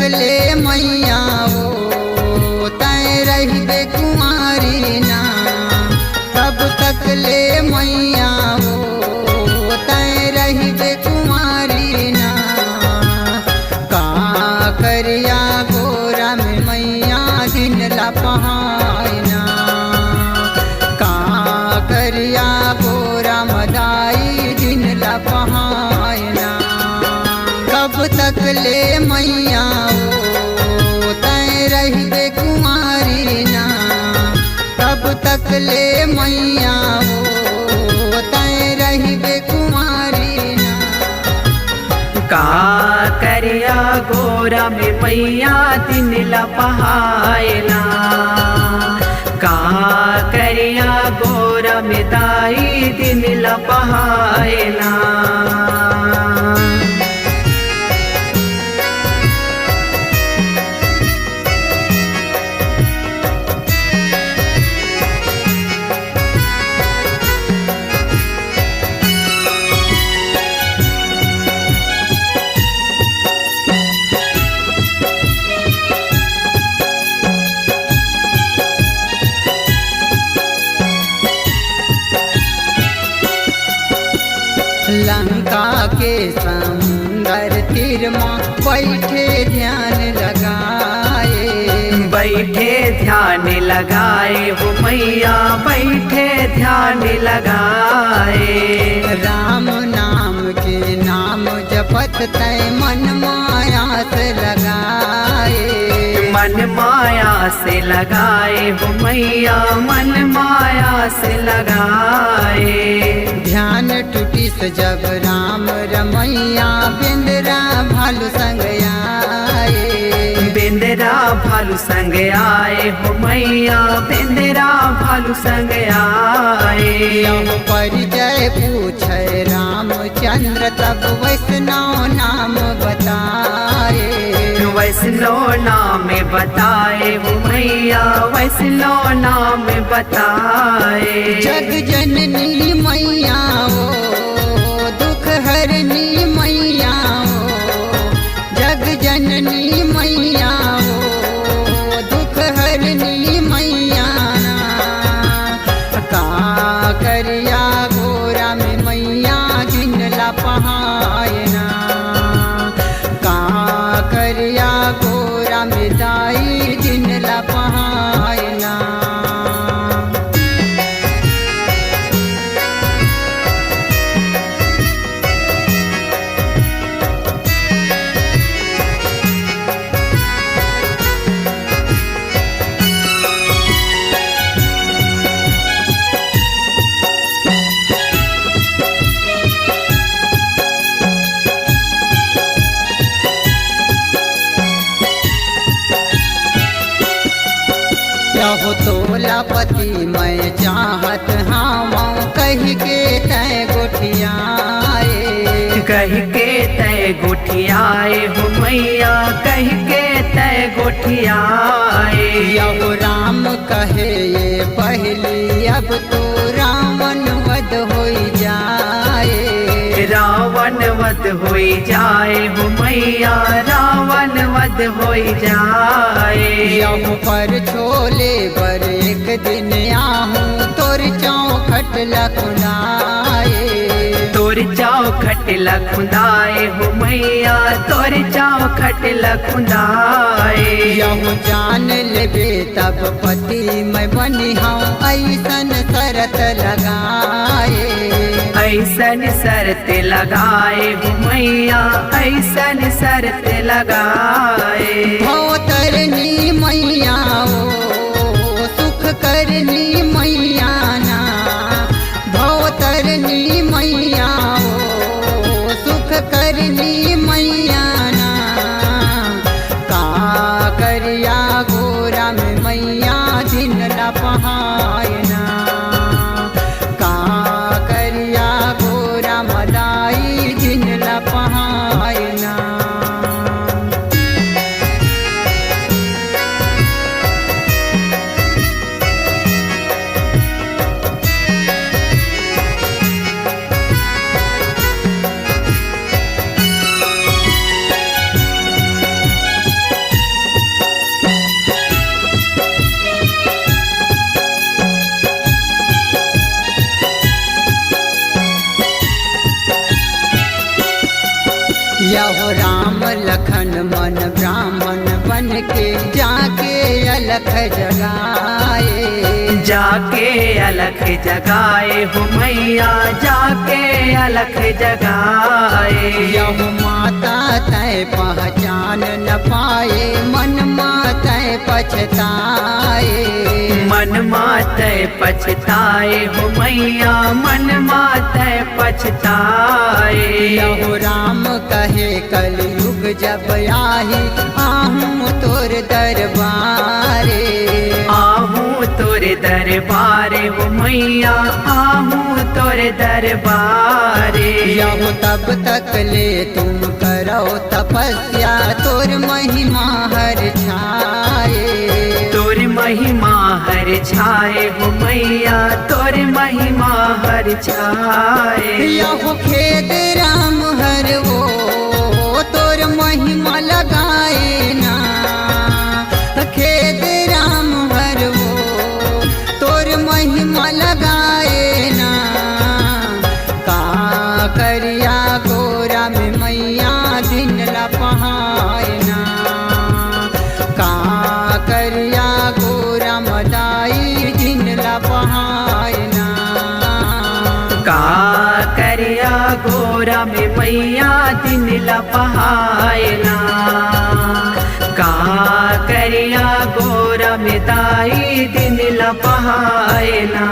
ले मैया हो तय रहिबे कुंवारी ना, कब तक ले मैया हो तय रहिबे कुंवारी ना। का करिया गोरा में मैया दिन लपहायना, का करिया गोरा मदाई दिन लपहायना। कब तक ले मैया हो तय रहिबे कुंवारी ना, कब तक ले मैया हो तय रहिबे कुंवारी ना। का करिया गोरा में मैया दिन लपहायना, का करिया गोरा में दाई दिन लपहायना। लंका के समुंदर तीर माँ बैठे ध्यान लगाए, बैठे ध्यान लगाए हो मैया बैठे ध्यान लगाए। राम नाम के नाम जपत तय मन माया से लगाए, मन माया से लगाए हो मैया मन माया से लगाए। ध्यान टूटी से जब राम रमैया बिंदरा भालू संग आए, बिंदरा भालू संग आए हो मैया बिंदरा भालू संग आए। यह परिचय पूछे रामचंद्र तब वैष्णव नाम बताए, वैष्णव नाम बताए हो मैया वैष्णव नाम बताए। जग जननी मैया हो दुख हरनी मैया हो, जग जननी मैया हो दुख हरनी मैया ना। का करिया गोरा में मैया दिन लपहायना, का करिया गोरा में दाई दिन लपहायना। यहो तोला पति मैं चाहत हाँ कही के तय गोठियाए, कह के तय गोठियाए हो मैया कह के तय गोठियाए। यहो राम कहे ये पहली अब तो रावण वध हो जाए, रावण वध हो जाए हो मैया रावण वध हो जाए। यह पर छोले पर एक दिन आहूँ तोर चौखट लखुनाए, तोर चौखट लखुंदाए हो मैया तोर चौखट लखुंदाए। यह जान लेबे तब पति मैं बनी हूँ ऐसन शरत लगाए, ऐसन शर्त लगाए हो मैया ऐसन शर्त लगाए। भवतरनी मैया हो सुख करनी मैया ना, भवतरनी मैया हो सुख करनी मैया ना। का करिया गोरा में मैया दिन लपहायना, का करिया गोरा मदाई दिन लपहायना। यहो राम लखन मन ब्राह्मण बन के जाके अलख जगाए। जाके अलख जगाए हो मैया, जाके अलख जगाए। यहो माता तय पहचान न पाए, मन मातय पछताए। मन मातय पछताए हो मैया, मन मातय पछताए। यहो राम कहे कलयुग जब आही, आहूँ तोर दरबारे। आहूँ तोर दरबारे हो मैया, आहूँ तोर दरबारे। यहो तब तक ले तुम करो तपस्या, तोर महिमा हर छाए। तोर महिमा हर छाए हो मैया, तोर महिमा हर छाए। यहो खेद राम हर वो, तोर महिमा लगाए ना। खेद राम हर वो, तोर महिमा लगाए ना। का करिया गोरा में मैया दिन लपहाए ना। का करिया गोरा मदाई दिन लपहाए ना। का करिया गोरा में मैया दिन लपहायना। का करिया गोरा में दाई दिन लपहायना।